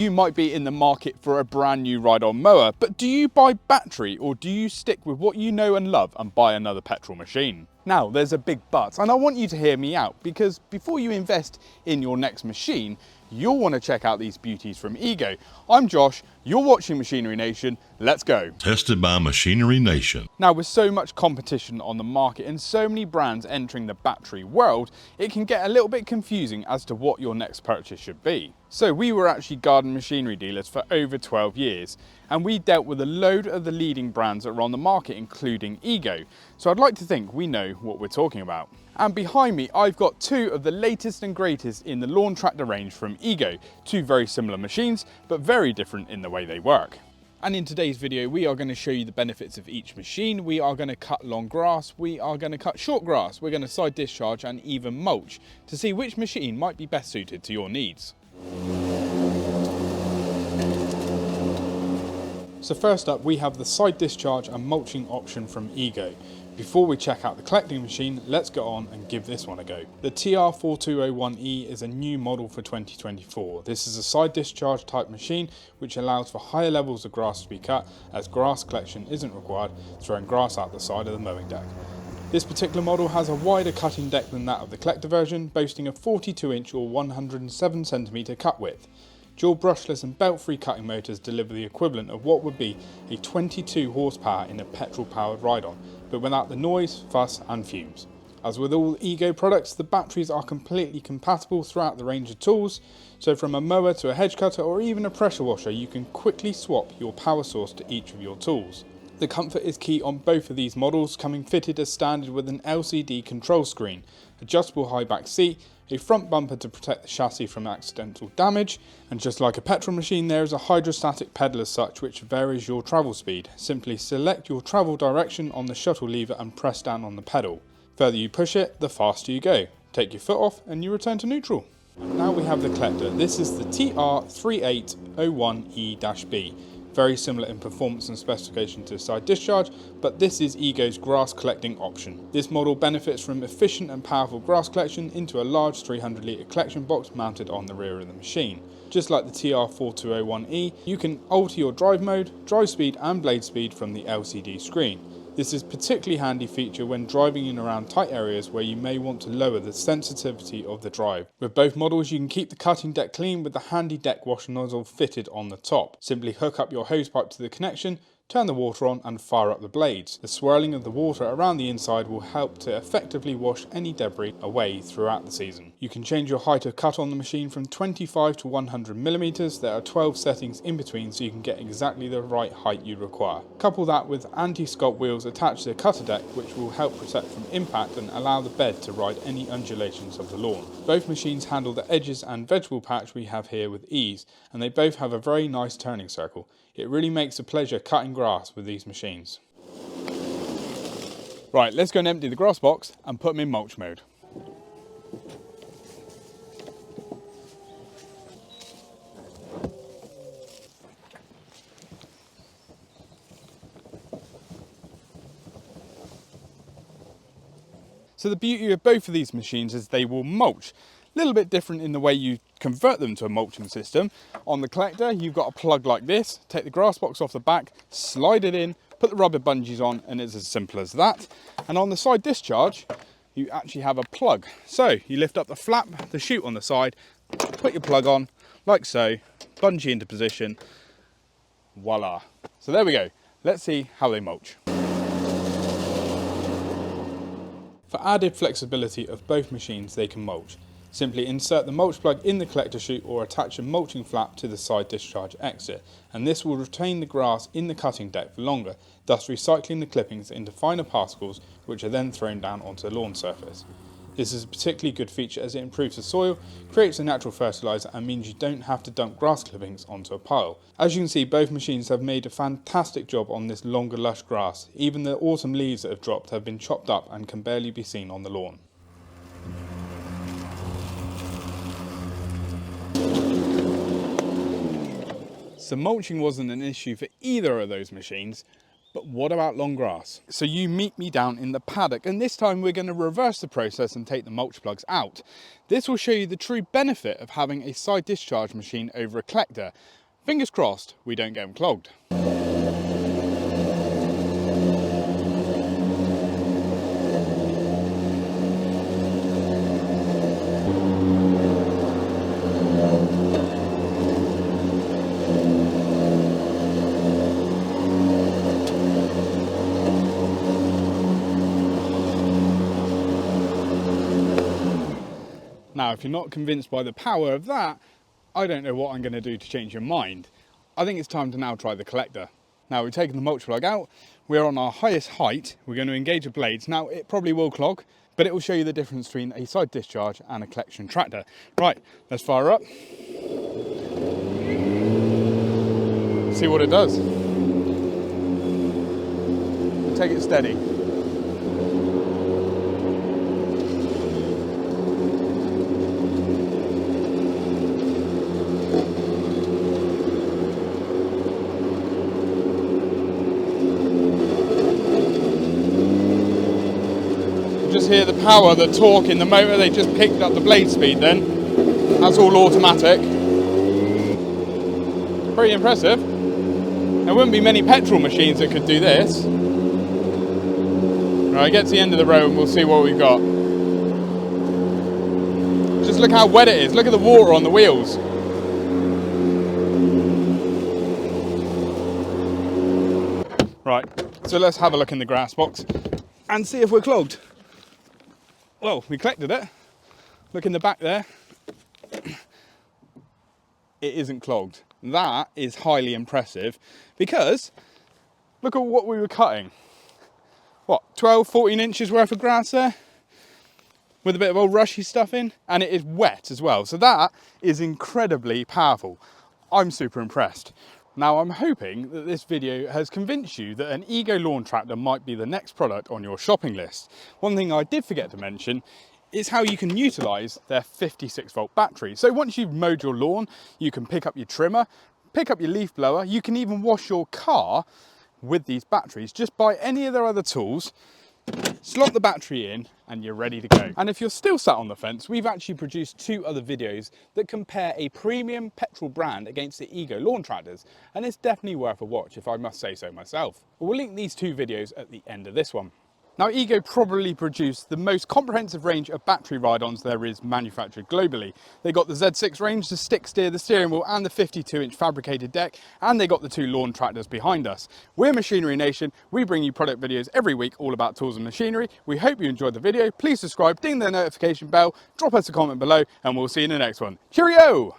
You might be in the market for a brand new ride-on mower, but do you buy battery or do you stick with what you know and love and buy another petrol machine? Now, there's a big but, and I want you to hear me out, because before you invest in your next machine, you'll want to check out these beauties from Ego. I'm Josh, you're watching Machinery Nation, let's go. Tested by Machinery Nation. Now, with so much competition on the market and so many brands entering the battery world, it can get a little bit confusing as to what your next purchase should be. So we were actually garden machinery dealers for over 12 years, and we dealt with a load of the leading brands that are on the market, including Ego. So I'd like to think we know what we're talking about. And behind me, I've got two of the latest and greatest in the lawn tractor range from Ego. Two very similar machines, but very different in the way they work. And in today's video, we are going to show you the benefits of each machine. We are going to cut long grass, we are going to cut short grass, we're going to side discharge and even mulch to see which machine might be best suited to your needs. So first up, we have the side discharge and mulching option from Ego. Before we check out the collecting machine, let's go on and give this one a go. The TR4201E is a new model for 2024. This is a side discharge type machine which allows for higher levels of grass to be cut, as grass collection isn't required, throwing grass out the side of the mowing deck. This particular model has a wider cutting deck than that of the collector version, boasting a 42-inch or 107cm cut width. Dual brushless and belt-free cutting motors deliver the equivalent of what would be a 22 horsepower in a petrol-powered ride-on, but without the noise, fuss and fumes. As with all Ego products, the batteries are completely compatible throughout the range of tools, so from a mower to a hedge cutter or even a pressure washer, you can quickly swap your power source to each of your tools. The comfort is key on both of these models, coming fitted as standard with an LCD control screen, adjustable high back seat, a front bumper to protect the chassis from accidental damage, and just like a petrol machine, there is a hydrostatic pedal as such which varies your travel speed. Simply select your travel direction on the shuttle lever and press down on the pedal. The further you push it, the faster you go. Take your foot off and you return to neutral. Now we have the collector. This is the TR3801E-B. Very similar in performance and specification to side discharge, but this is Ego's grass collecting option. This model benefits from efficient and powerful grass collection into a large 300 litre collection box mounted on the rear of the machine. Just like the TR4201E, you can alter your drive mode, drive speed and blade speed from the LCD screen. This is a particularly handy feature when driving in around tight areas where you may want to lower the sensitivity of the drive. With both models, you can keep the cutting deck clean with the handy deck washer nozzle fitted on the top. Simply hook up your hose pipe to the connection, turn the water on and fire up the blades. The swirling of the water around the inside will help to effectively wash any debris away throughout the season. You can change your height of cut on the machine from 25 to 100mm. There are 12 settings in between, so you can get exactly the right height you require. Couple that with anti-sculpt wheels attached to the cutter deck, which will help protect from impact and allow the bed to ride any undulations of the lawn. Both machines handle the edges and vegetable patch we have here with ease, and they both have a very nice turning circle. It really makes a pleasure cutting grass with these machines. Right, let's go and empty the grass box and put them in mulch mode. So the beauty of both of these machines is they will mulch. A little bit different in the way you convert them to a mulching system. On the collector, you've got a plug like this. Take the grass box off the back, slide it in, put the rubber bungees on, and it's as simple as that. And on the side discharge, you actually have a plug. So you lift up the flap, the chute on the side, put your plug on, like so, bungee into position, voila. So there we go. Let's see how they mulch. For added flexibility of both machines, they can mulch. Simply insert the mulch plug in the collector chute or attach a mulching flap to the side discharge exit, and this will retain the grass in the cutting deck for longer, thus recycling the clippings into finer particles which are then thrown down onto the lawn surface. This is a particularly good feature as it improves the soil, creates a natural fertiliser and means you don't have to dump grass clippings onto a pile. As you can see, both machines have made a fantastic job on this longer lush grass. Even the autumn leaves that have dropped have been chopped up and can barely be seen on the lawn. So mulching wasn't an issue for either of those machines, But what about long grass? So you meet me down in the paddock, and this time we're going to reverse the process and take the mulch plugs out. This will show you the true benefit of having a side discharge machine over a collector. Fingers crossed we don't get them clogged. Now, if you're not convinced by the power of that, I don't know what I'm going to do to change your mind. I think it's time to now try the collector. Now, we've taken the mulch plug out, we're on our highest height, we're going to engage the blades. Now, it probably will clog, but it will show you the difference between a side discharge and a collection tractor. Right, let's fire up. See what it does. Take it steady. Just hear the power, the torque in the motor. They just picked up the blade speed then. That's all automatic. Pretty impressive. There wouldn't be many petrol machines that could do this. Right, get to the end of the row and we'll see what we've got. Just look how wet it is. Look at the water on the wheels. Right, so let's have a look in the grass box and see if we're clogged. Well, we collected it. Look in the back there. It isn't clogged. That is highly impressive because look at what we were cutting. What, 12, 14 inches worth of grass there? With a bit of old rushy stuff in, and it is wet as well. So that is incredibly powerful. I'm super impressed. Now, I'm hoping that this video has convinced you that an Ego lawn tractor might be the next product on your shopping list. One thing I did forget to mention is how you can utilise their 56-volt battery. So once you've mowed your lawn, you can pick up your trimmer, pick up your leaf blower, you can even wash your car with these batteries. Just buy any of their other tools, slot the battery in, and you're ready to go. And if you're still sat on the fence, we've actually produced 2 other videos that compare a premium petrol brand against the Ego lawn tractors, and it's definitely worth a watch if I must say so myself. We'll link these 2 videos at the end of this one. Now, Ego probably produced the most comprehensive range of battery ride-ons there is manufactured globally. They got the Z6 range, the stick steer, the steering wheel, and the 52-inch fabricated deck, and they got the 2 lawn tractors behind us. We're Machinery Nation. We bring you product videos every week all about tools and machinery. We hope you enjoyed the video. Please subscribe, ding the notification bell, drop us a comment below, and we'll see you in the next one. Cheerio!